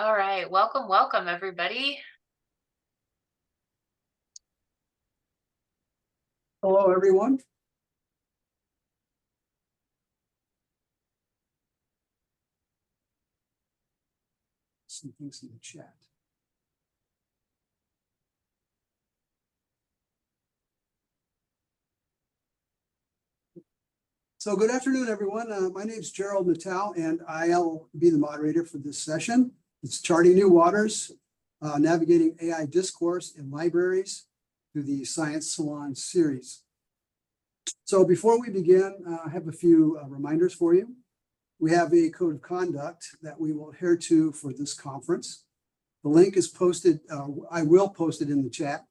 All right, welcome everybody. Hello, everyone. Some things in the chat. So good afternoon, everyone. My name is Gerald Natal, and I'll be the moderator for this session. It's Charting New Waters, Navigating AI Discourse in Libraries through the Science Salon series. So before we begin, I have a few reminders for you. We have a code of conduct that we will adhere to for this conference. The link is posted, I will post it in the chat.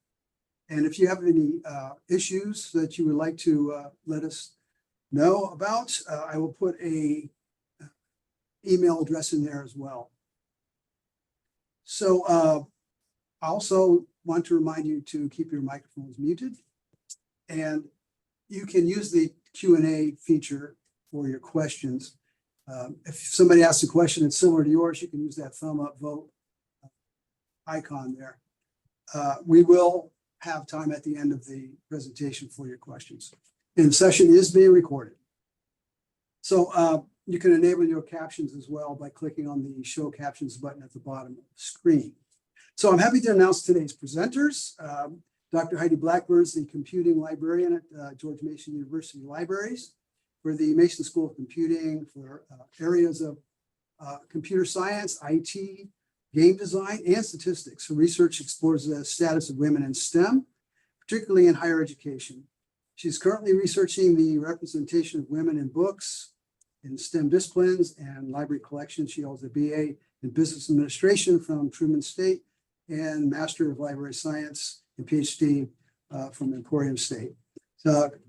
And if you have any issues that you would like to let us know about, I will put a email address in there as well. So I also want to remind you to keep your microphones muted, and you can use the Q&A feature for your questions. If somebody asks a question that's similar to yours, you can use that thumb up vote icon there. We will have time at the end of the presentation for your questions. And the session is being recorded. So you can enable your captions as well by clicking on the Show Captions button at the bottom of the screen. So I'm happy to announce today's presenters. Dr. Heidi Blackburn is the computing librarian at George Mason University Libraries for the Mason School of Computing for areas of computer science, IT, game design, and statistics. Her research explores the status of women in STEM, particularly in higher education. She's currently researching the representation of women in books, in STEM disciplines, and library collections. She holds a BA in Business Administration from Truman State and Master of Library Science and PhD from Emporium State.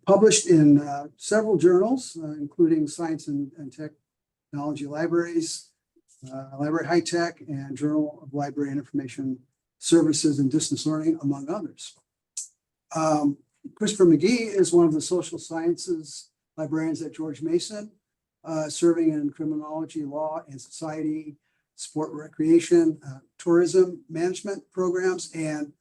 Published in several journals, including Science and Technology Libraries, Library High Tech, and Journal of Library and Information Services and Distance Learning, among others. Christopher Magee is one of the social sciences librarians at George Mason, serving in criminology, law, and society, sport, recreation, tourism management programs, and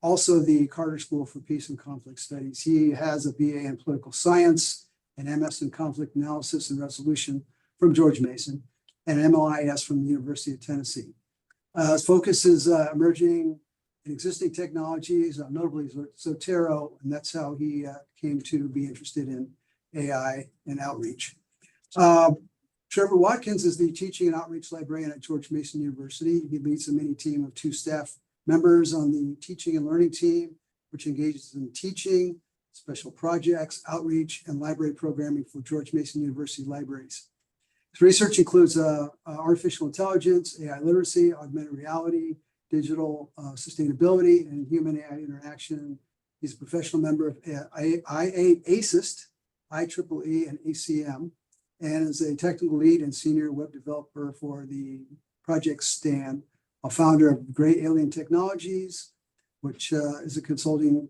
also the Carter School for Peace and Conflict Studies. He has a BA in political science, an MS in conflict analysis and resolution from George Mason, and an MLIS from the University of Tennessee. His focus is emerging and existing technologies, notably Zotero, and that's how he came to be interested in AI and outreach. Trevor Watkins is the teaching and outreach librarian at George Mason University. He leads a mini team of 2 staff members on the teaching and learning team, which engages in teaching, special projects, outreach, and library programming for George Mason University libraries. His research includes artificial intelligence, AI literacy, augmented reality, digital sustainability, and human AI interaction. He's a professional member of IASIST, IEEE, and ACM, and is a technical lead and senior web developer for the Project STAN, a founder of Great Alien Technologies, which is a consulting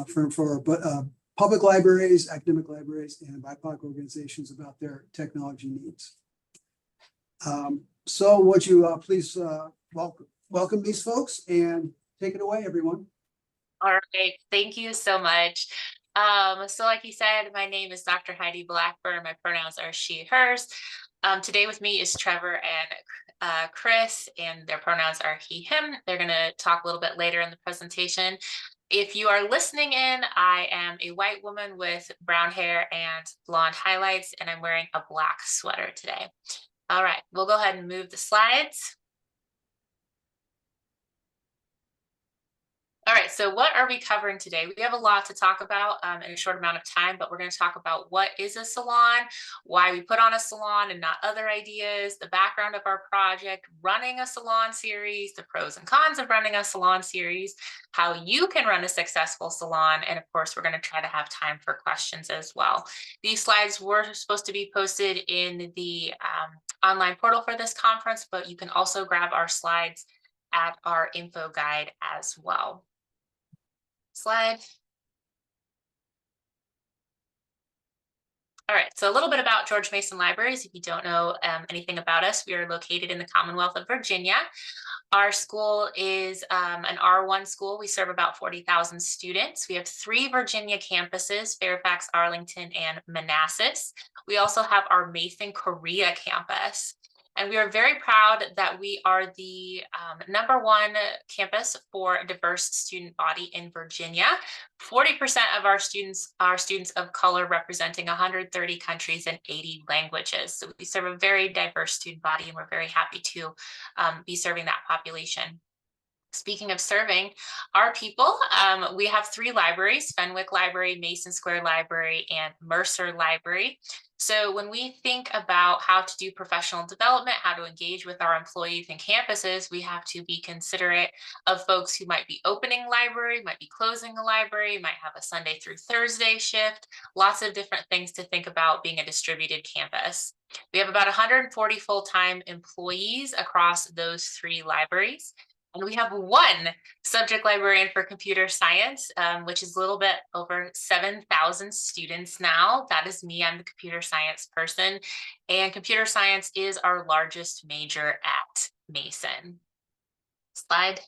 firm for public libraries, academic libraries, and BIPOC organizations about their technology needs. So would you please welcome these folks and take it away, everyone. All right, thank you so much. So like you said, my name is Dr. Heidi Blackburn. My pronouns are she, hers. Today with me is Trevor and Chris, and their pronouns are he, him. They're going to talk a little bit later in the presentation. If you are listening in, I am a white woman with brown hair and blonde highlights, and I'm wearing a black sweater today. All right, we'll go ahead and move the slides. All right, so what are we covering today? We have a lot to talk about in a short amount of time, but we're going to talk about what is a salon, why we put on a salon and not other ideas, the background of our project, running a salon series, the pros and cons of running a salon series, how you can run a successful salon, and of course, we're going to try to have time for questions as well. These slides were supposed to be posted in the online portal for this conference, but you can also grab our slides at our info guide as well. Slide. All right, so a little bit about George Mason Libraries. If you don't know anything about us, we are located in the Commonwealth of Virginia. Our school is an R1 school. We serve about 40,000 students. We have 3 Virginia campuses, Fairfax, Arlington, and Manassas. We also have our Mason Korea campus. And we are very proud that we are the #1 campus for a diverse student body in Virginia. 40% of our students are students of color, representing 130 countries and 80 languages. So we serve a very diverse student body, and we're very happy to be serving that population. Speaking of serving our people, we have 3 libraries: Fenwick Library, Mason Square Library, and Mercer Library. So when we think about how to do professional development, how to engage with our employees and campuses, we have to be considerate of folks who might be opening a library, might be closing a library, might have a Sunday through Thursday shift, lots of different things to think about being a distributed campus. We have about 140 full-time employees across those 3 libraries. And we have 1 subject librarian for computer science, which is a little bit over 7,000 students now. That is me. I'm the computer science person. And computer science is our largest major at Mason. Slide.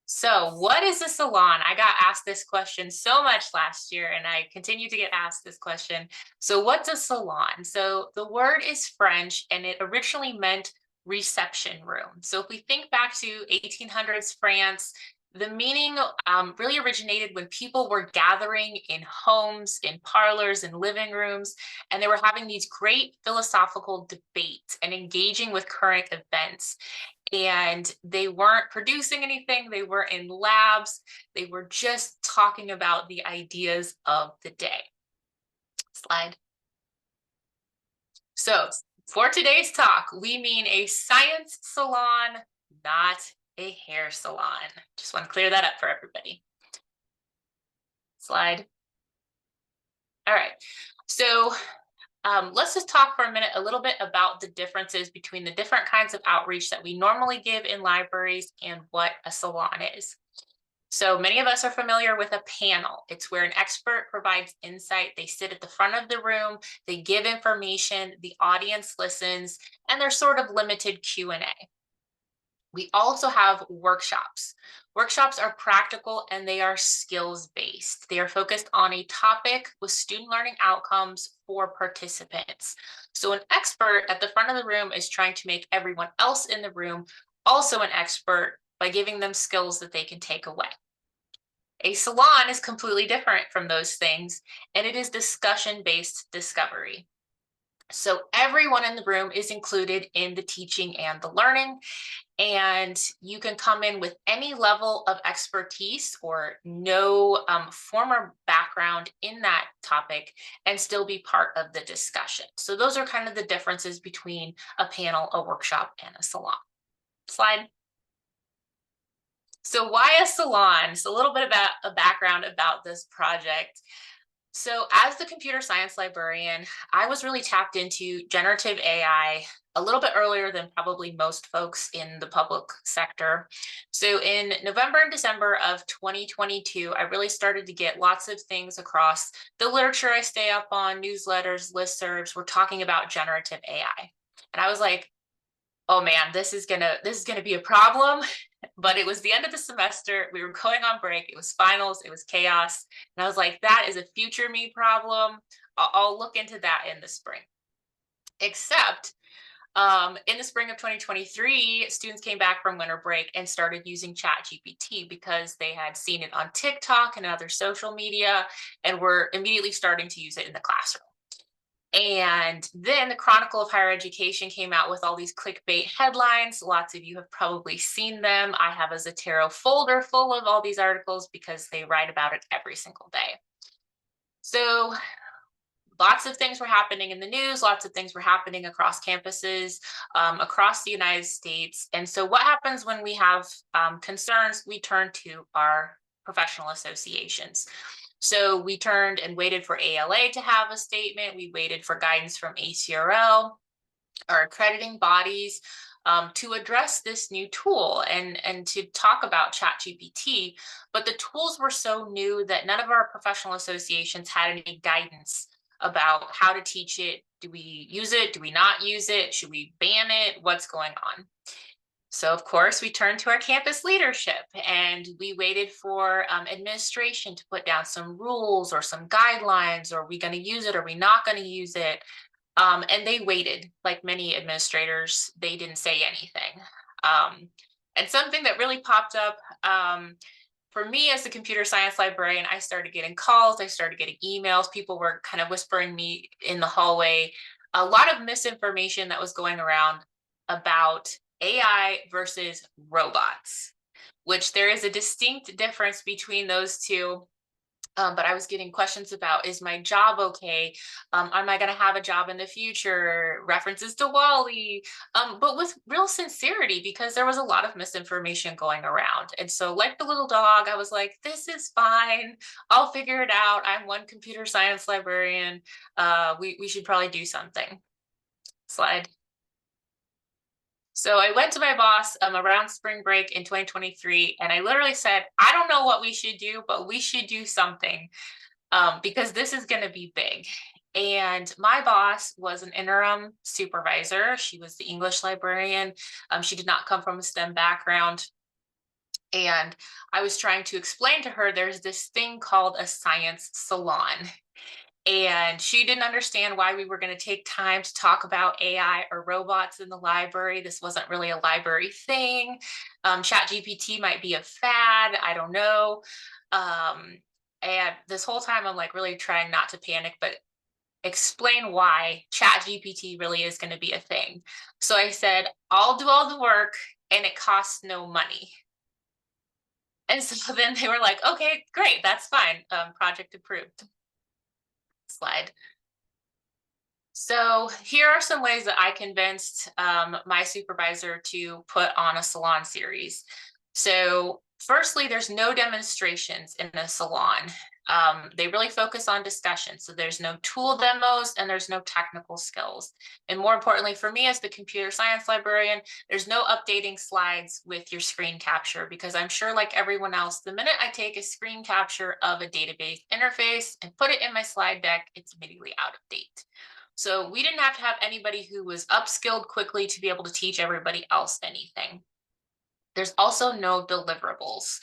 So what is a salon? I got asked this question so much last year, and I continue to get asked this question. So what's a salon? So the word is French, and it originally meant reception room. So if we think back to 1800s France, the meaning really originated when people were gathering in homes, in parlors, in living rooms, and they were having these great philosophical debates and engaging with current events. And they weren't producing anything, they were in labs, they were just talking about the ideas of the day. Slide. So for today's talk, we mean a science salon, not a hair salon. Just want to clear that up for everybody. Slide. All right, so let's just talk for a minute a little bit about the differences between the different kinds of outreach that we normally give in libraries and what a salon is. So many of us are familiar with a panel. It's where an expert provides insight. They sit at the front of the room, they give information, the audience listens, and there's sort of limited Q&A. We also have workshops. Workshops are practical and they are skills-based. They are focused on a topic with student learning outcomes for participants. So an expert at the front of the room is trying to make everyone else in the room also an expert by giving them skills that they can take away. A salon is completely different from those things, and it is discussion-based discovery. So everyone in the room is included in the teaching and the learning, and you can come in with any level of expertise or no former background in that topic and still be part of the discussion. So those are kind of the differences between a panel, a workshop, and a salon. Slide. So why a salon? So a little bit about a background about this project. So as the computer science librarian, I was really tapped into generative AI a little bit earlier than probably most folks in the public sector. So in November and December of 2022, I really started to get lots of things across the literature I stay up on, newsletters, listservs. We're talking about generative AI. And I was like, oh man, this is gonna be a problem. But it was the end of the semester. We were going on break. It was finals. It was chaos. And I was like, that is a future me problem. I'll look into that in the spring. Except in the spring of 2023, students came back from winter break and started using ChatGPT because they had seen it on TikTok and other social media and were immediately starting to use it in the classroom. And then the Chronicle of Higher Education came out with all these clickbait headlines. Lots of you have probably seen them. I have a Zotero folder full of all these articles because they write about it every single day. So lots of things were happening in the news, lots of things were happening across campuses, across the United States. And so what happens when we have concerns? We turn to our professional associations. So we turned and waited for ALA to have a statement. We waited for guidance from ACRL, our accrediting bodies. to address this new tool and to talk about ChatGPT. But the tools were so new that none of our professional associations had any guidance about how to teach it. Do we use it? Do we not use it? Should we ban it? What's going on? So, of course, we turned to our campus leadership and we waited for administration to put down some rules or some guidelines. Or are we going to use it? Are we not going to use it? And they waited. Like many administrators, they didn't say anything. And something that really popped up for me as a computer science librarian, I started getting calls, I started getting emails. People were kind of whispering me in the hallway. A lot of misinformation that was going around about AI versus robots, which there is a distinct difference between those two. But I was getting questions about, is my job okay? Am I going to have a job in the future? References to Wally, but with real sincerity, because there was a lot of misinformation going around. And so, like the little dog, I was like, this is fine. I'll figure it out. I'm one computer science librarian. We should probably do something. Slide. So I went to my boss around spring break in 2023, and I literally said, I don't know what we should do, but we should do something because this is going to be big. And my boss was an interim supervisor. She was the English librarian. She did not come from a STEM background. And I was trying to explain to her there's this thing called a science salon. And she didn't understand why we were going to take time to talk about AI or robots in the library. This wasn't really a library thing. ChatGPT might be a fad. I don't know. And this whole time, I'm like really trying not to panic, but explain why ChatGPT really is going to be a thing. So I said, I'll do all the work and it costs no money. And so then they were like, okay, great, that's fine. Project approved. Slide. So here are some ways that I convinced my supervisor to put on a salon series. So firstly, there's no demonstrations in a salon. They really focus on discussion. So there's no tool demos and there's no technical skills. And more importantly for me as the computer science librarian, there's no updating slides with your screen capture, because I'm sure like everyone else, the minute I take a screen capture of a database interface and put it in my slide deck, it's immediately out of date. So we didn't have to have anybody who was upskilled quickly to be able to teach everybody else anything. There's also no deliverables.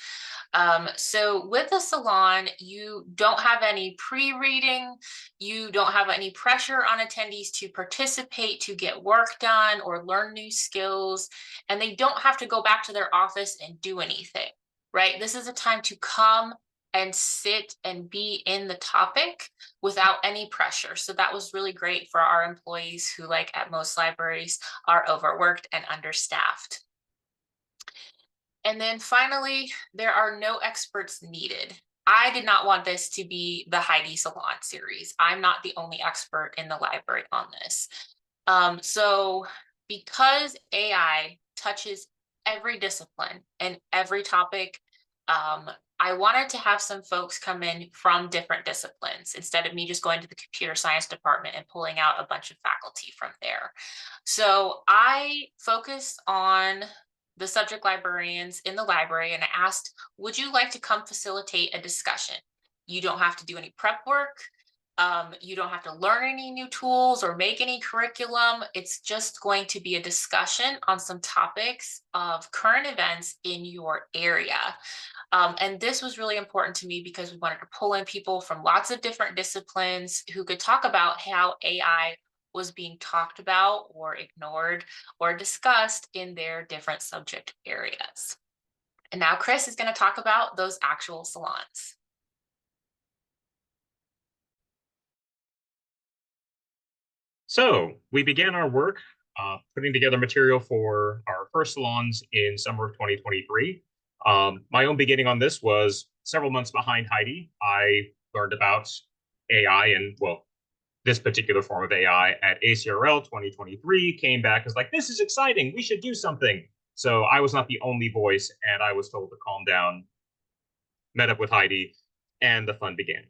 So with a salon, you don't have any pre-reading, you don't have any pressure on attendees to participate, to get work done or learn new skills, and they don't have to go back to their office and do anything, right? This is a time to come and sit and be in the topic without any pressure. So that was really great for our employees who, like at most libraries, are overworked and understaffed. And then finally, there are no experts needed. I did not want this to be the Heidi Salon series. I'm not the only expert in the library on this. So because AI touches every discipline and every topic, I wanted to have some folks come in from different disciplines instead of me just going to the computer science department and pulling out a bunch of faculty from there. So I focused on the subject librarians in the library and I asked, would you like to come facilitate a discussion? You don't have to do any prep work. You don't have to learn any new tools or make any curriculum. It's just going to be a discussion on some topics of current events in your area. And this was really important to me because we wanted to pull in people from lots of different disciplines who could talk about how AI was being talked about or ignored or discussed in their different subject areas. And now Chris is going to talk about those actual salons. So we began our work putting together material for our first salons in summer of 2023. My own beginning on this was several months behind Heidi. I learned about AI and, well, this particular form of AI at ACRL 2023, came back as like, this is exciting, we should do something. So I was not the only voice, and I was told to calm down, met up with Heidi, and the fun began.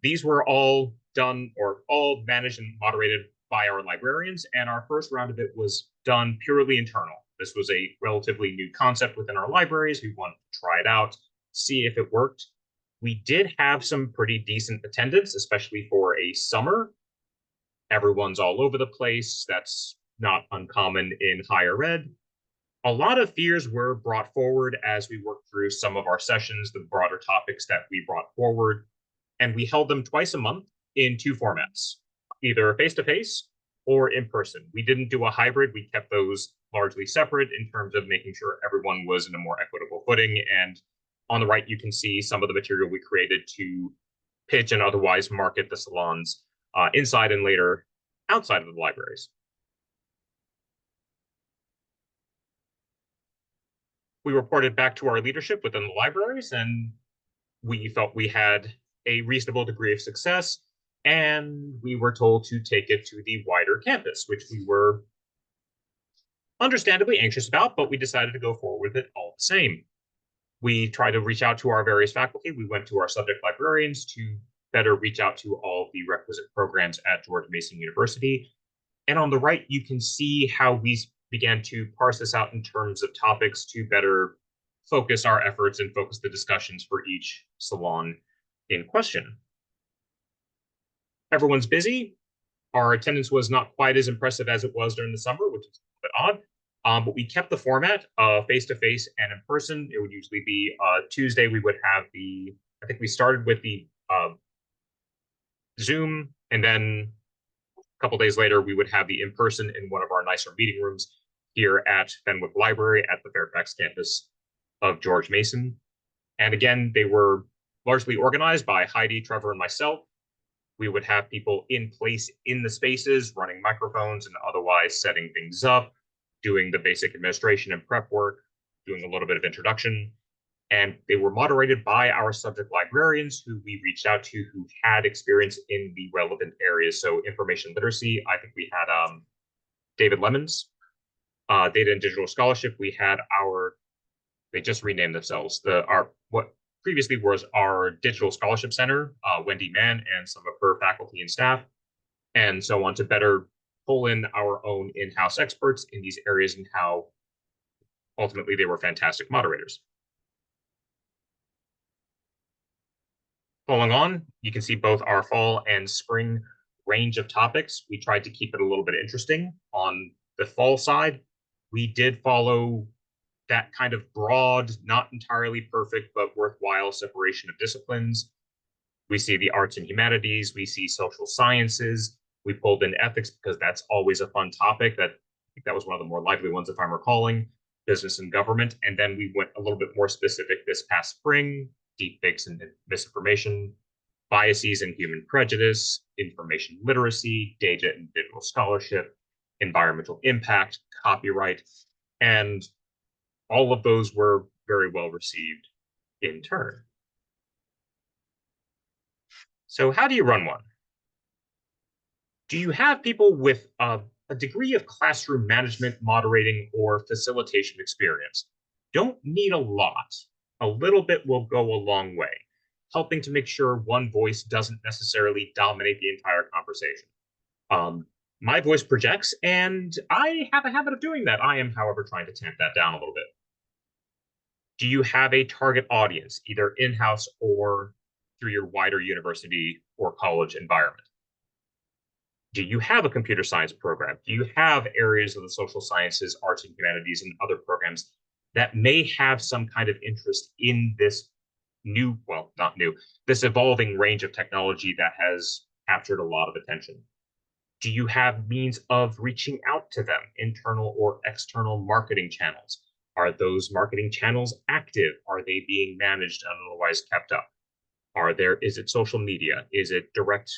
These were all done or all managed and moderated by our librarians, and our first round of it was done purely internal. This was a relatively new concept within our libraries. We wanted to try it out, see if it worked. We did have some pretty decent attendance, especially for a summer. Everyone's all over the place. That's not uncommon in higher ed. A lot of fears were brought forward as we worked through some of our sessions, the broader topics that we brought forward, and we held them twice a month in two formats, either face-to-face or in person. We didn't do a hybrid. We kept those largely separate in terms of making sure everyone was in a more equitable footing. And on the right, you can see some of the material we created to pitch and otherwise market the salons inside and later outside of the libraries. We reported back to our leadership within the libraries, and we felt we had a reasonable degree of success, and we were told to take it to the wider campus, which we were understandably anxious about, but we decided to go forward with it all the same. We tried to reach out to our various faculty. We went to our subject librarians to better reach out to all the requisite programs at George Mason University. And on the right, you can see how we began to parse this out in terms of topics to better focus our efforts and focus the discussions for each salon in question. Everyone's busy. Our attendance was not quite as impressive as it was during the summer, which is a little bit odd. But we kept the format of face-to-face and in person. It would usually be Tuesday. We would have I think we started with the Zoom, and then a couple days later, we would have the in-person in one of our nicer meeting rooms here at Fenwick Library at the Fairfax campus of George Mason. And again, they were largely organized by Heidi, Trevor, and myself. We would have people in place in the spaces, running microphones and otherwise setting things up, doing the basic administration and prep work, doing a little bit of introduction. And they were moderated by our subject librarians who we reached out to who had experience in the relevant areas. So information literacy, I think we had David Lemons. Data and digital scholarship, we had they just renamed themselves, what previously was our digital scholarship center, Wendy Mann and some of her faculty and staff, and so on, to better pull in our own in-house experts in these areas and how ultimately they were fantastic moderators. Following on, you can see both our fall and spring range of topics. We tried to keep it a little bit interesting. On the fall side, we did follow that kind of broad, not entirely perfect, but worthwhile separation of disciplines. We see the arts and humanities, we see social sciences. We pulled in ethics because that's always a fun topic. I think that was one of the more lively ones, if I'm recalling, business and government. And then we went a little bit more specific this past spring, deepfakes and misinformation, biases and human prejudice, information literacy, data and digital scholarship, environmental impact, copyright, and all of those were very well received in turn. So how do you run one? Do you have people with a degree of classroom management, moderating, or facilitation experience? Don't need a lot. A little bit will go a long way, helping to make sure one voice doesn't necessarily dominate the entire conversation. My voice projects, and I have a habit of doing that. I am, however, trying to tamp that down a little bit. Do you have a target audience, either in-house or through your wider university or college environment? Do you have a computer science program? Do you have areas of the social sciences, arts and humanities, and other programs that may have some kind of interest in this this evolving range of technology that has captured a lot of attention? Do you have means of reaching out to them, internal or external marketing channels? Are those marketing channels active? Are they being managed and otherwise kept up? Is it social media? Is it direct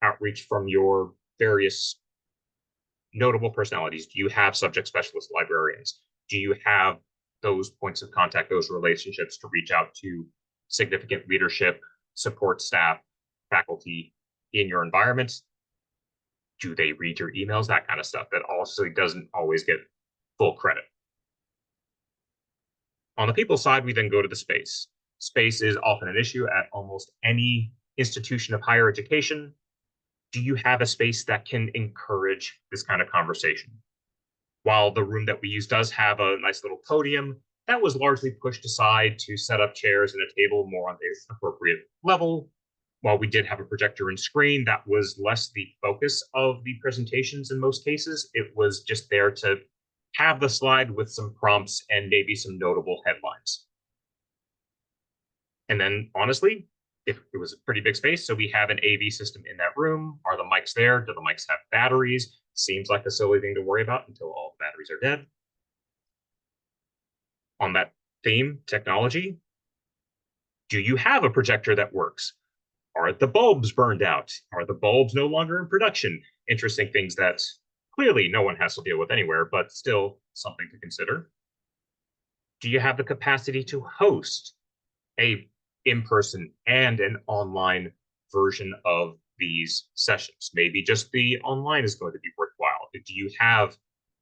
outreach from your various notable personalities? Do you have subject specialist librarians? Do you have those points of contact, those relationships to reach out to significant leadership, support staff, faculty in your environment? Do they read your emails? That kind of stuff that also doesn't always get full credit. On the people side, we then go to the space. Space is often an issue at almost any institution of higher education. Do you have a space that can encourage this kind of conversation? While the room that we use does have a nice little podium, that was largely pushed aside to set up chairs and a table more on the appropriate level. While we did have a projector and screen, that was less the focus of the presentations in most cases. It was just there to have the slide with some prompts and maybe some notable headlines. And then, honestly, if it was a pretty big space, so we have an AV system in that room. Are the mics there? Do the mics have batteries? Seems like a silly thing to worry about until all the batteries are dead. On that theme, technology, do you have a projector that works? Are the bulbs burned out? Are the bulbs no longer in production? Interesting things that clearly no one has to deal with anywhere, but still something to consider. Do you have the capacity to host a in-person and an online version of these sessions? Maybe just the online is going to be worthwhile. Do you have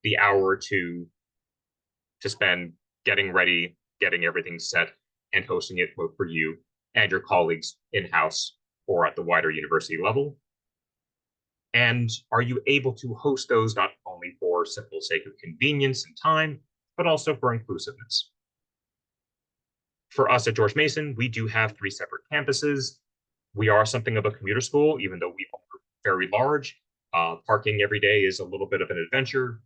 the hour or two to spend getting ready, getting everything set, and hosting it both for you and your colleagues in-house or at the wider university level? And are you able to host those not only for simple sake of convenience and time, but also for inclusiveness? For us at George Mason, we do have 3 separate campuses. We are something of a commuter school, even though we are very large. Parking every day is a little bit of an adventure.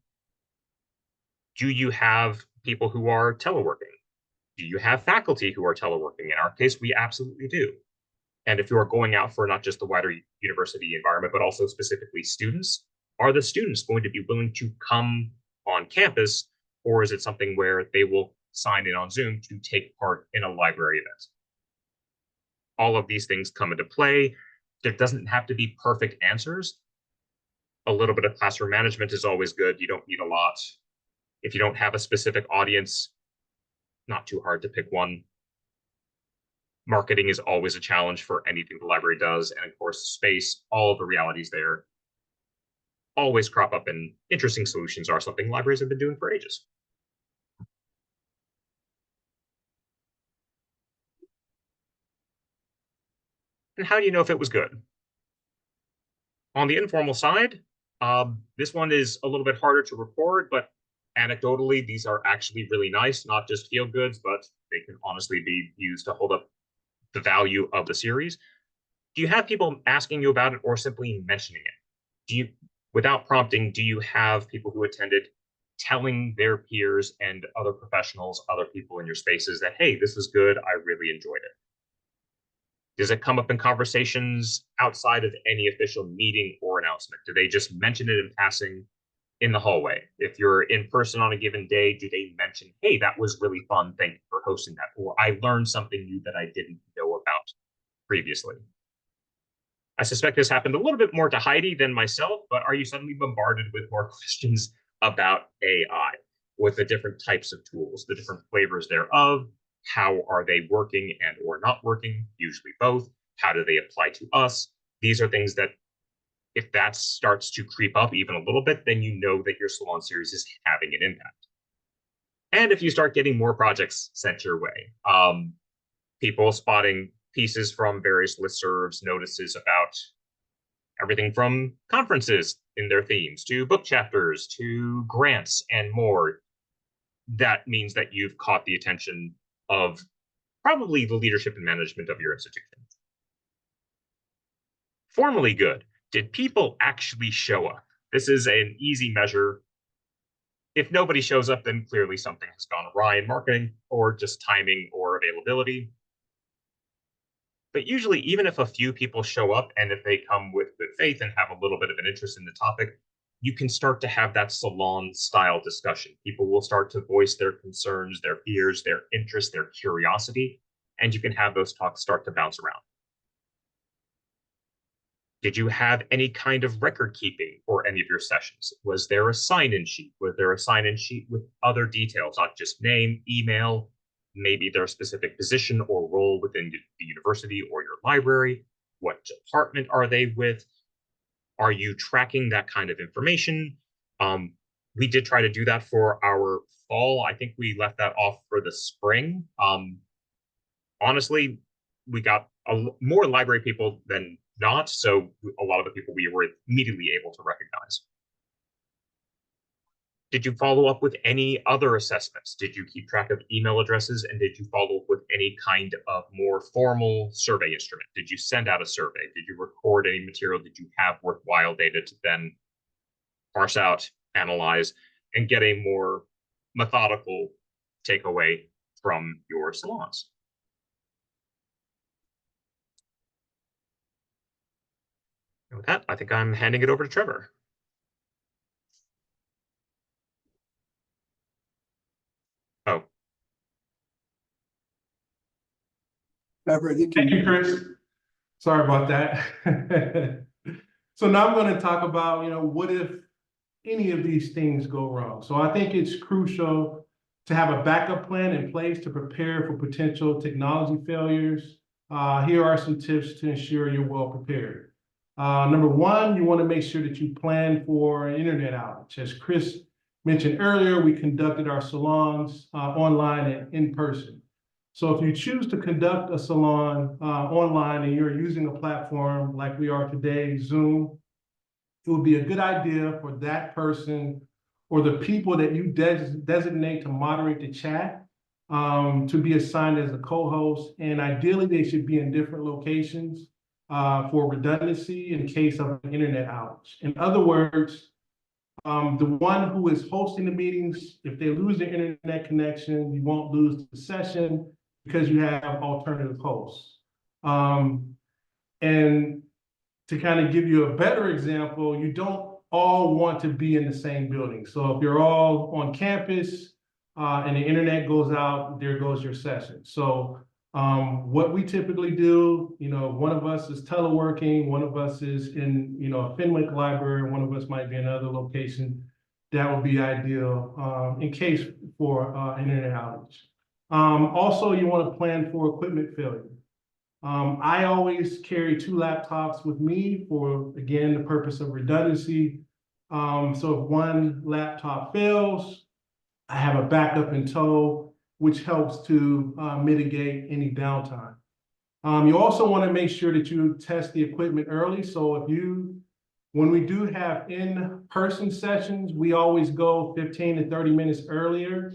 Do you have people who are teleworking? Do you have faculty who are teleworking? In our case, we absolutely do. And if you are going out for not just the wider university environment, but also specifically students, are the students going to be willing to come on campus, or is it something where they will sign in on Zoom to take part in a library event? All of these things come into play. There doesn't have to be perfect answers. A little bit of classroom management is always good. You don't need a lot. If you don't have a specific audience, not too hard to pick one. Marketing is always a challenge for anything the library does. And of course, space, all of the realities there always crop up, and interesting solutions are something libraries have been doing for ages. And how do you know if it was good? On the informal side, this one is a little bit harder to record, but anecdotally, these are actually really nice, not just feel goods, but they can honestly be used to hold up the value of the series. Do you have people asking you about it or simply mentioning it? Do you, without prompting, do you have people who attended telling their peers and other professionals, other people in your spaces that, hey, this was good, I really enjoyed it? Does it come up in conversations outside of any official meeting or announcement? Do they just mention it in passing in the hallway? If you're in person on a given day, do they mention, hey, that was really fun, thank you for hosting that, or I learned something new that I didn't know about previously? I suspect this happened a little bit more to Heidi than myself, but are you suddenly bombarded with more questions about AI, with the different types of tools, the different flavors thereof? How are they working and or not working? Usually both. How do they apply to us? These are things that, if that starts to creep up even a little bit, then you know that your Salon series is having an impact. And if you start getting more projects sent your way, people spotting pieces from various listservs, notices about everything from conferences in their themes to book chapters to grants and more, that means that you've caught the attention of probably the leadership and management of your institution. Formally good. Did people actually show up? This is an easy measure. If nobody shows up, then clearly something has gone awry in marketing or just timing or availability. But usually, even if a few people show up and if they come with good faith and have a little bit of an interest in the topic, you can start to have that salon style discussion. People will start to voice their concerns, their fears, their interest, their curiosity, and you can have those talks start to bounce around. Did you have any kind of record keeping for any of your sessions? Was there a sign-in sheet? Was there a sign-in sheet with other details, not just name, email, maybe their specific position or role within the university or your library? What department are they with? Are you tracking that kind of information? We did try to do that for our fall. I think we left that off for the spring. Honestly, we got more library people than not. So a lot of the people we were immediately able to recognize. Did you follow up with any other assessments? Did you keep track of email addresses? And did you follow up with any kind of more formal survey instrument? Did you send out a survey? Did you record any material? Did you have worthwhile data to then parse out, analyze, and get a more methodical takeaway from your salons? And with that, I think I'm handing it over to Trevor. Oh, Trevor, I think Thank you, Chris. Sorry about that. So now I'm going to talk about, what if any of these things go wrong? So I think it's crucial to have a backup plan in place to prepare for potential technology failures. Here are some tips to ensure you're well prepared. Number one, you want to make sure that you plan for an internet outage. As Chris mentioned earlier, we conducted our salons online and in person. So if you choose to conduct a salon online and you're using a platform like we are today, Zoom, it would be a good idea for that person or the people that you designate to moderate the chat to be assigned as a co-host. And ideally, they should be in different locations for redundancy in case of an internet outage. In other words, the one who is hosting the meetings, if they lose their internet connection, you won't lose the session because you have alternative hosts. And to kind of give you a better example, you don't all want to be in the same building. So if you're all on campus and the internet goes out, there goes your session. So what we typically do, one of us is teleworking, one of us is in, a Fenwick library, one of us might be in another location. That would be ideal in case for internet outage. Also, you want to plan for equipment failure. I always carry 2 laptops with me for, again, the purpose of redundancy. So if one laptop fails, I have a backup in tow, which helps to mitigate any downtime. You also want to make sure that you test the equipment early. So when we do have in-person sessions, we always go 15 to 30 minutes earlier,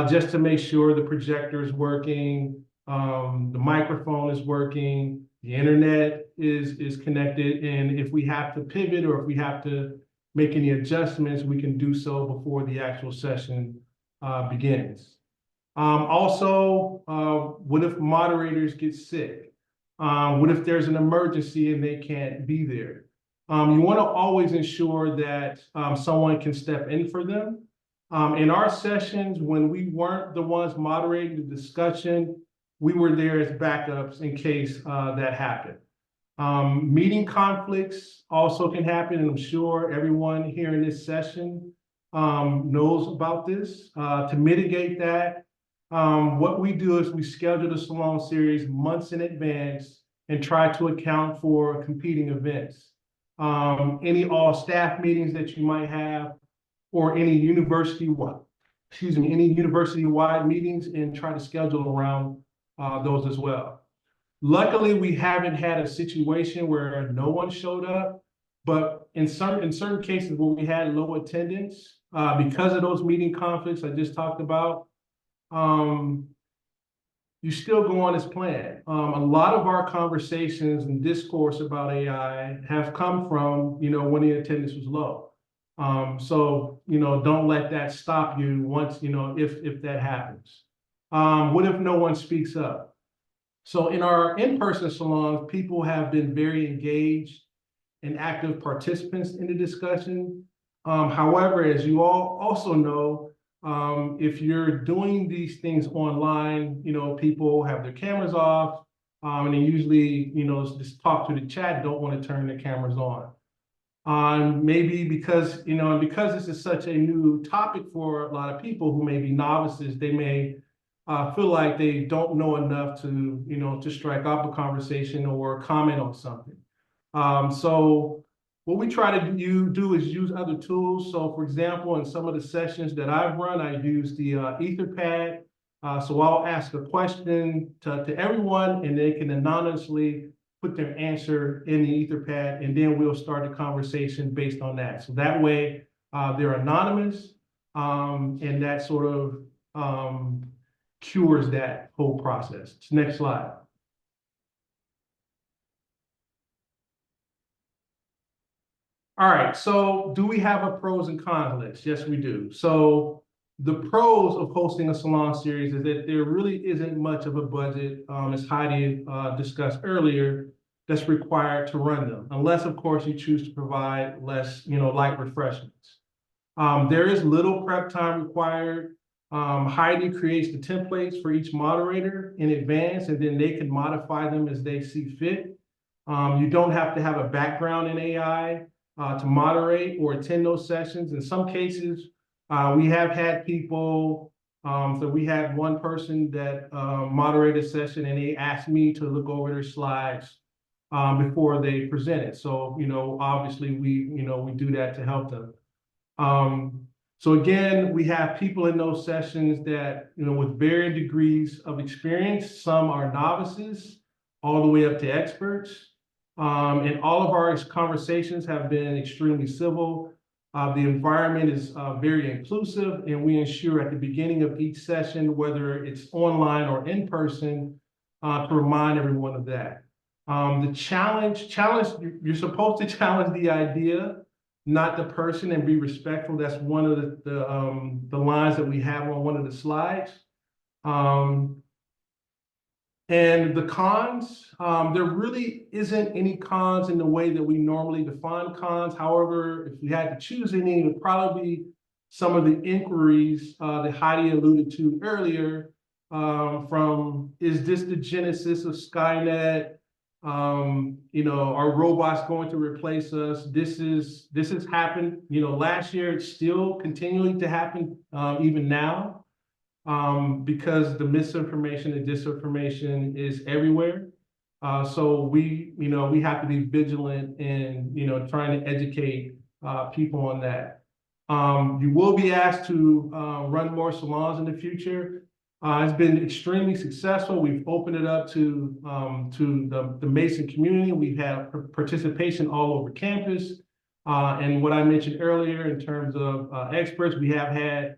just to make sure the projector is working, the microphone is working, the internet is connected, and if we have to pivot or if we have to make any adjustments, we can do so before the actual session begins. Also, what if moderators get sick? What if there's an emergency and they can't be there? You want to always ensure that someone can step in for them. In our sessions, when we weren't the ones moderating the discussion, we were there as backups in case that happened. Meeting conflicts also can happen, and I'm sure everyone here in this session knows about this. To mitigate that, what we do is we schedule the Salon series months in advance and try to account for competing events. Any all-staff meetings that you might have, or any university-wide meetings, and try to schedule around those as well. Luckily, we haven't had a situation where no one showed up, but in certain cases where we had low attendance, because of those meeting conflicts I just talked about, you still go on as planned. A lot of our conversations and discourse about AI have come from, when the attendance was low. So, don't let that stop you once, if that happens. What if no one speaks up? So in our in-person salons, people have been very engaged and active participants in the discussion. However, as you all also know, if you're doing these things online, people have their cameras off, and they usually, just talk to the chat, don't want to turn their cameras on. Maybe because, because this is such a new topic for a lot of people who may be novices, they may feel like they don't know enough to strike up a conversation or comment on something. So what we try to do is use other tools. So for example, in some of the sessions that I've run, I use the Etherpad. So I'll ask a question to everyone, and they can anonymously put their answer in the Etherpad, and then we'll start the conversation based on that. So that way, they're anonymous, and that sort of cures that whole process. Next slide. All right, so do we have a pros and cons list? Yes, we do. So the pros of hosting a salon series is that there really isn't much of a budget, as Heidi discussed earlier, that's required to run them, unless, of course, you choose to provide less, light refreshments. There is little prep time required. Heidi creates the templates for each moderator in advance, and then they can modify them as they see fit. You don't have to have a background in AI to moderate or attend those sessions. In some cases, we have had people, so we had one person that moderated a session, and they asked me to look over their slides before they presented. So, obviously we do that to help them. So again, we have people in those sessions that, with varying degrees of experience. Some are novices all the way up to experts. And all of our conversations have been extremely civil. The environment is very inclusive, and we ensure at the beginning of each session, whether it's online or in person, to remind everyone of that. The challenge, you're supposed to challenge the idea, not the person, and be respectful. That's one of the lines that we have on one of the slides. And the cons, there really isn't any cons in the way that we normally define cons. However, if we had to choose any, it would probably be some of the inquiries that Heidi alluded to earlier, from, is this the genesis of Skynet? Are robots going to replace us? This has happened, last year. It's still continuing to happen, even now. Because the misinformation and disinformation is everywhere. So we have to be vigilant in, trying to educate people on that. You will be asked to run more salons in the future. It's been extremely successful. We've opened it up to the Mason community. We've had participation all over campus. And what I mentioned earlier in terms of experts, we have had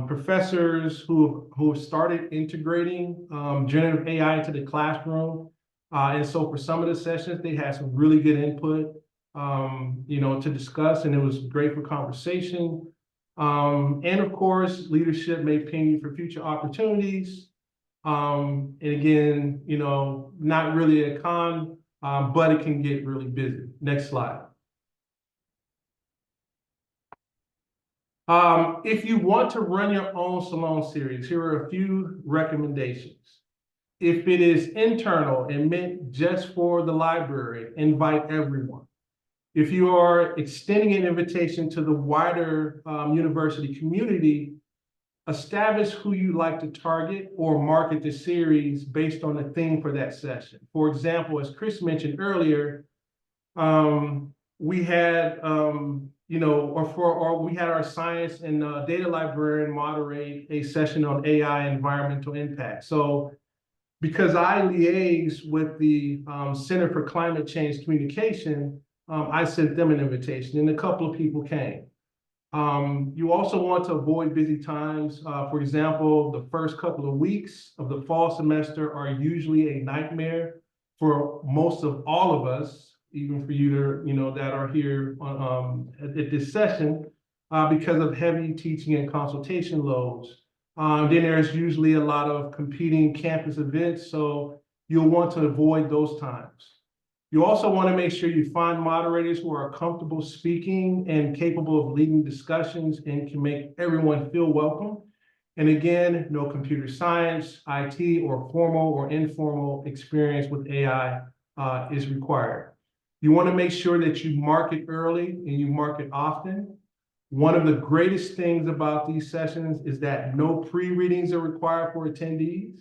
professors who have started integrating generative AI into the classroom. And so for some of the sessions, they had some really good input, to discuss, and it was great for conversation. And of course, leadership may ping you for future opportunities. And again, not really a con, but it can get really busy. Next slide. If you want to run your own salon series, here are a few recommendations. If it is internal and meant just for the library, invite everyone. If you are extending an invitation to the wider university community, establish who you like to target or market the series based on the theme for that session. For example, as Chris mentioned earlier, we had we had our science and data librarian moderate a session on AI environmental impact. So because I liaise with the Center for Climate Change Communication, I sent them an invitation, and a couple of people came. You also want to avoid busy times. For example, the first couple of weeks of the fall semester are usually a nightmare for most of all of us, even for you that are here at this session, because of heavy teaching and consultation loads. Then there's usually a lot of competing campus events, so you'll want to avoid those times. You also want to make sure you find moderators who are comfortable speaking and capable of leading discussions and can make everyone feel welcome. And again, no computer science, IT, or formal or informal experience with AI is required. You want to make sure that you market early and you market often. One of the greatest things about these sessions is that no pre-readings are required for attendees.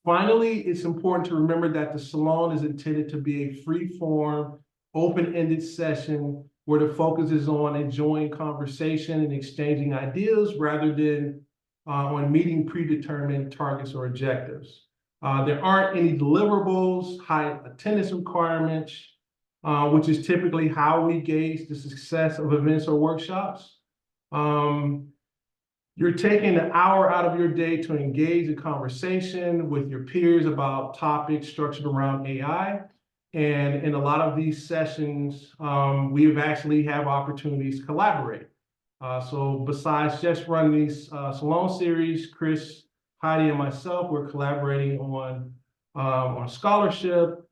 Finally, it's important to remember that the salon is intended to be a free-form, open-ended session where the focus is on enjoying conversation and exchanging ideas rather than on meeting predetermined targets or objectives. There aren't any deliverables, high attendance requirements, which is typically how we gauge the success of events or workshops. You're taking an hour out of your day to engage in conversation with your peers about topics structured around AI. And in a lot of these sessions, we actually have opportunities to collaborate. So besides just running these Salon series, Chris, Heidi, and myself, we're collaborating on scholarship,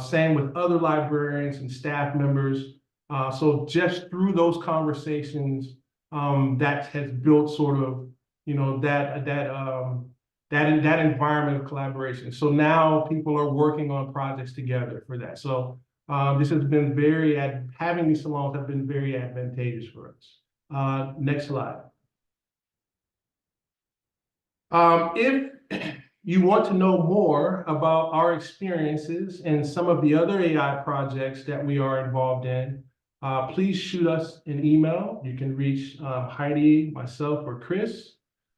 same with other librarians and staff members. So just through those conversations, that has built sort of, you know, that environment of collaboration. So now people are working on projects together for that. So this has been having these salons have been very advantageous for us. Next slide. If you want to know more about our experiences and some of the other AI projects that we are involved in, please shoot us an email. You can reach Heidi, myself, or Chris.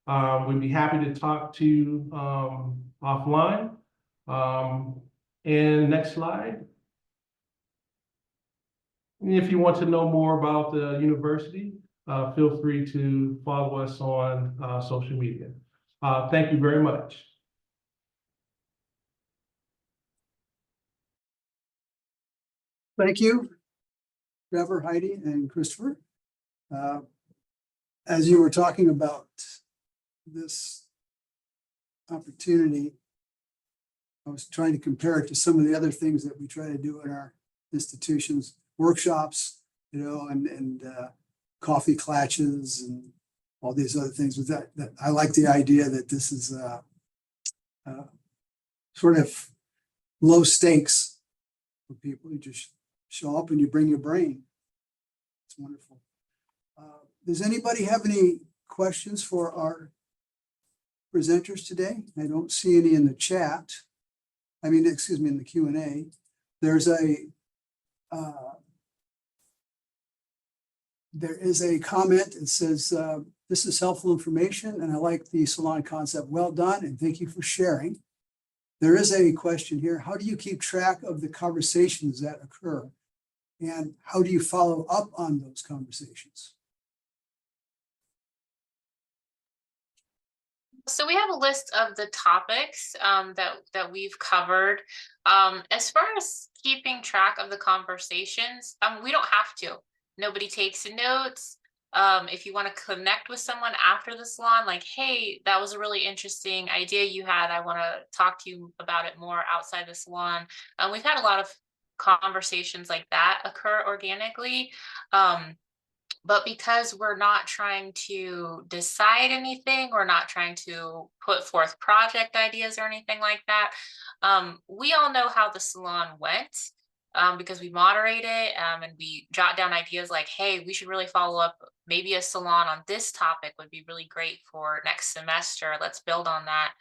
We'd be happy to talk to you offline. And next slide. If you want to know more about the university, feel free to follow us on social media. Thank you very much. Thank you, Trevor, Heidi, and Christopher. As you were talking about this opportunity, I was trying to compare it to some of the other things that we try to do in our institutions, workshops, you know, and coffee clatches and all these other things. With that I like the idea that this is sort of low stakes for people. You just show up and you bring your brain. It's wonderful. Does anybody have any questions for our presenters today? I don't see any in the chat. I mean, excuse me, in the Q&A. There is a comment that says, this is helpful information and I like the salon concept. Well done and thank you for sharing. There is a question here. How do you keep track of the conversations that occur? And how do you follow up on those conversations? So we have a list of the topics that we've covered. As far as keeping track of the conversations, we don't have to. Nobody takes notes. If you want to connect with someone after the salon, like, hey, that was a really interesting idea you had. I want to talk to you about it more outside the salon. We've had a lot of conversations like that occur organically. But because we're not trying to decide anything, we're not trying to put forth project ideas or anything like that, we all know how the salon went because we moderate it and we jot down ideas like, hey, we should really follow up. Maybe a salon on this topic would be really great for next semester. Let's build on that.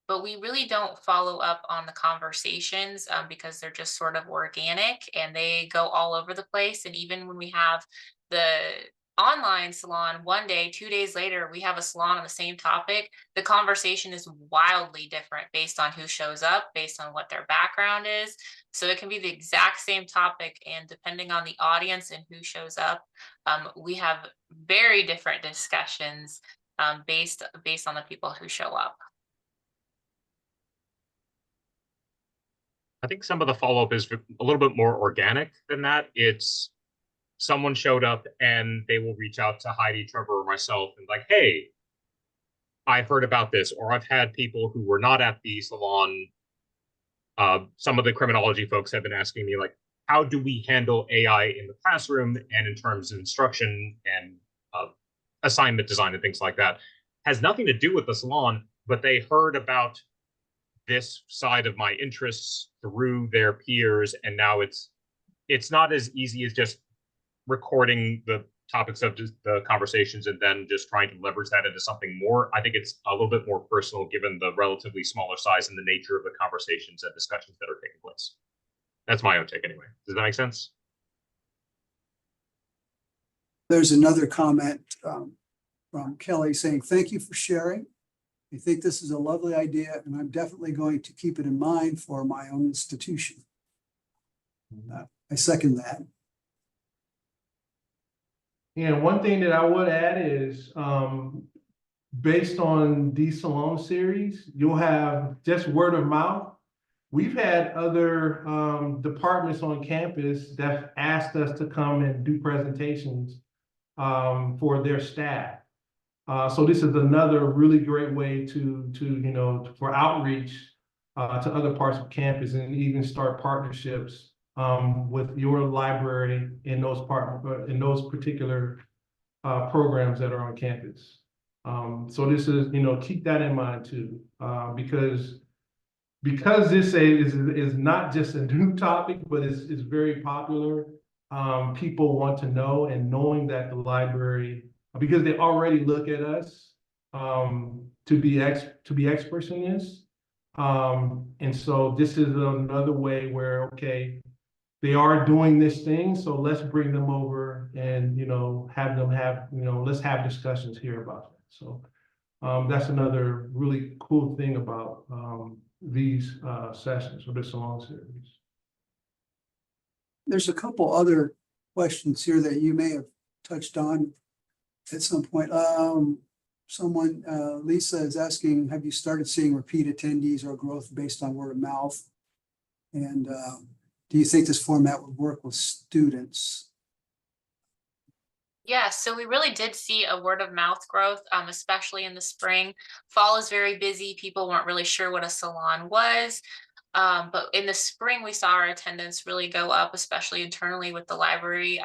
But we really don't follow up on the conversations because they're just sort of organic and they go all over the place. And even when we have the online salon one day, 2 days later, we have a salon on the same topic, the conversation is wildly different based on who shows up, based on what their background is. So it can be the exact same topic, and depending on the audience and who shows up, we have very different discussions based on the people who show up. I think some of the follow-up is a little bit more organic than that. It's someone showed up and they will reach out to Heidi, Trevor, or myself and like, hey, I've heard about this, or I've had people who were not at the salon. Some of the criminology folks have been asking me, like, how do we handle AI in the classroom and in terms of instruction and assignment design and things like that? Has nothing to do with the salon, but they heard about this side of my interests through their peers, and now it's not as easy as just recording the topics of the conversations and then just trying to leverage that into something more. I think it's a little bit more personal given the relatively smaller size and the nature of the conversations and discussions that are taking place. That's my own take anyway. Does that make sense? There's another comment from Kelly saying, thank you for sharing. I think this is a lovely idea, and I'm definitely going to keep it in mind for my own institution. I second that. And one thing that I would add is, based on the Salon series, you'll have just word of mouth. We've had other departments on campus that asked us to come and do presentations for their staff. So this is another really great way to for outreach to other parts of campus, and even start partnerships with your library in those particular programs that are on campus. So this is, keep that in mind too, because this is not just a new topic, but it's very popular. People want to know, and knowing that the library, because they already look at us to be experts in this. And so this is another way where, okay, they are doing this thing, so let's bring them over and, let's have discussions here about that. So that's another really cool thing about these sessions or this Salon series. There's a couple other questions here that you may have touched on at some point. Someone, Lisa, is asking, have you started seeing repeat attendees or growth based on word of mouth? And do you think this format would work with students? Yeah, so we really did see a word of mouth growth, especially in the spring. Fall is very busy. People weren't really sure what a salon was. But in the spring, we saw our attendance really go up, especially internally with the library.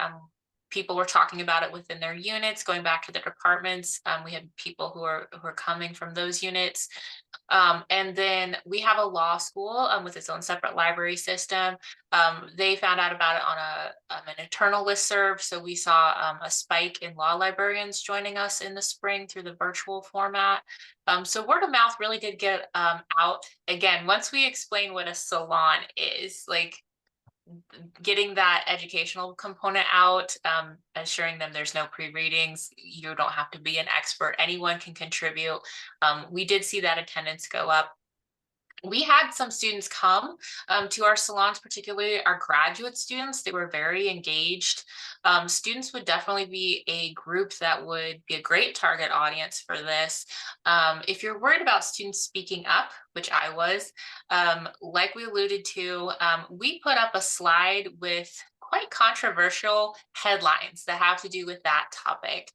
People were talking about it within their units, going back to the departments. We had people who are coming from those units. And then we have a law school with its own separate library system. They found out about it on an internal listserv. So we saw a spike in law librarians joining us in the spring through the virtual format. So word of mouth really did get out. Again, once we explain what a salon is, like getting that educational component out, assuring them there's no pre-readings, you don't have to be an expert, anyone can contribute. We did see that attendance go up. We had some students come to our salons, particularly our graduate students. They were very engaged. Students would definitely be a group that would be a great target audience for this. If you're worried about students speaking up, which I was, like we alluded to, we put up a slide with quite controversial headlines that have to do with that topic.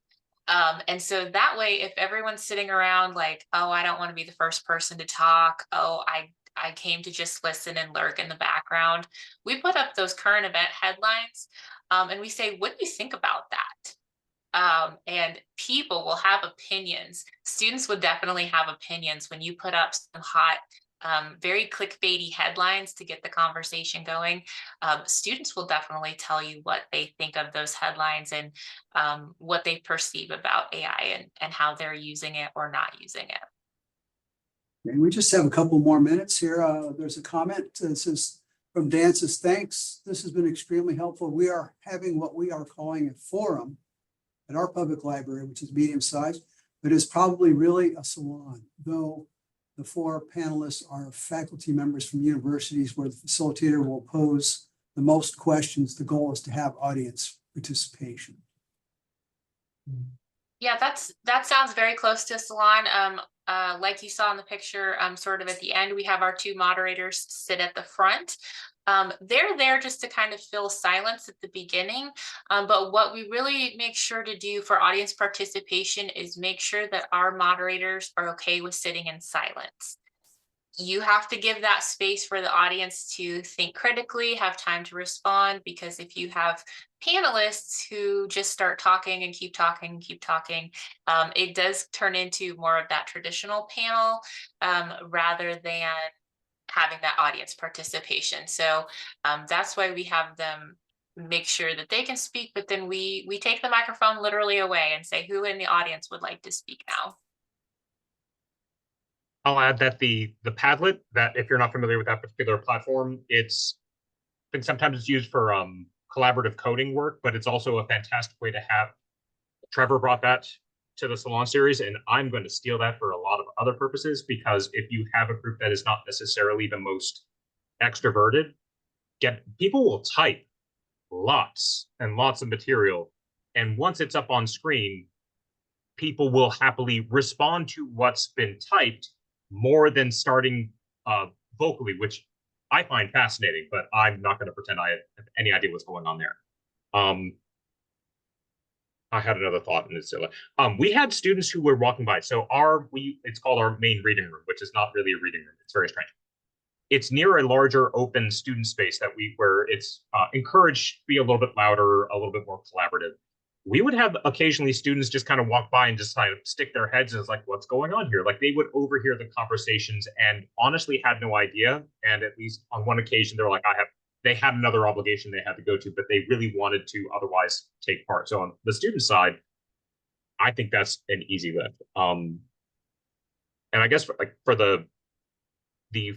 And so that way, if everyone's sitting around like, oh, I don't want to be the first person to talk, oh, I came to just listen and lurk in the background, we put up those current event headlines, and we say, what do you think about that? And people will have opinions. Students would definitely have opinions when you put up some hot, very clickbaity headlines to get the conversation going. Students will definitely tell you what they think of those headlines and what they perceive about AI and how they're using it or not using it. And we just have a couple more minutes here. There's a comment that says, from Dan, says, thanks. This has been extremely helpful. We are having what we are calling a forum at our public library, which is medium sized, but is probably really a salon, though the four panelists are faculty members from universities where the facilitator will pose the most questions. The goal is to have audience participation. Yeah, that sounds very close to a salon. Like you saw in the picture, sort of at the end, we have our two moderators sit at the front. They're there just to kind of fill silence at the beginning. But what we really make sure to do for audience participation is make sure that our moderators are okay with sitting in silence. You have to give that space for the audience to think critically, have time to respond, because if you have panelists who just start talking and keep talking and keep talking, it does turn into more of that traditional panel rather than having that audience participation. So that's why we have them make sure that they can speak, but then we take the microphone literally away and say, who in the audience would like to speak now? I'll add that the Padlet, that if you're not familiar with that particular platform, I think sometimes it's used for collaborative coding work, but it's also a fantastic way to have. Trevor brought that to the Salon series, and I'm going to steal that for a lot of other purposes, because if you have a group that is not necessarily the most extroverted, people will type lots and lots of material. And once it's up on screen, people will happily respond to what's been typed more than starting vocally, which I find fascinating, but I'm not going to pretend I have any idea what's going on there. I had another thought in this. We had students who were walking by. So it's called our main reading room, which is not really a reading room. It's very strange. It's near a larger open student space where it's encouraged to be a little bit louder, a little bit more collaborative. We would have occasionally students just kind of walk by and just kind of stick their heads and it's like, what's going on here? Like they would overhear the conversations and honestly had no idea. And at least on one occasion, they're like, they had another obligation they had to go to, but they really wanted to otherwise take part. So on the student side, I think that's an easy lift. And I guess for the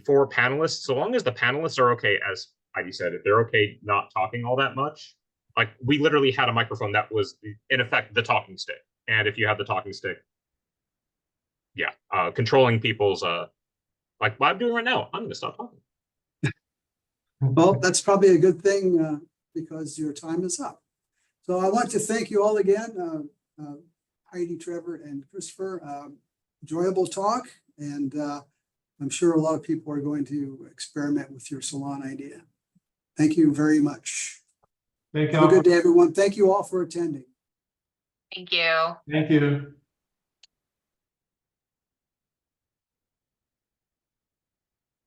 4 panelists, so long as the panelists are okay, as Heidi said, if they're okay not talking all that much, like we literally had a microphone that was in effect the talking stick. And if you have the talking stick, controlling people's like what I'm doing right now, I'm going to stop talking. Well, that's probably a good thing because your time is up. So I want to thank you all again, Heidi, Trevor, and Christopher. Enjoyable talk, and I'm sure a lot of people are going to experiment with your salon idea. Thank you very much. Thank you. Have a good day, everyone. Thank you all for attending. Thank you. Thank you.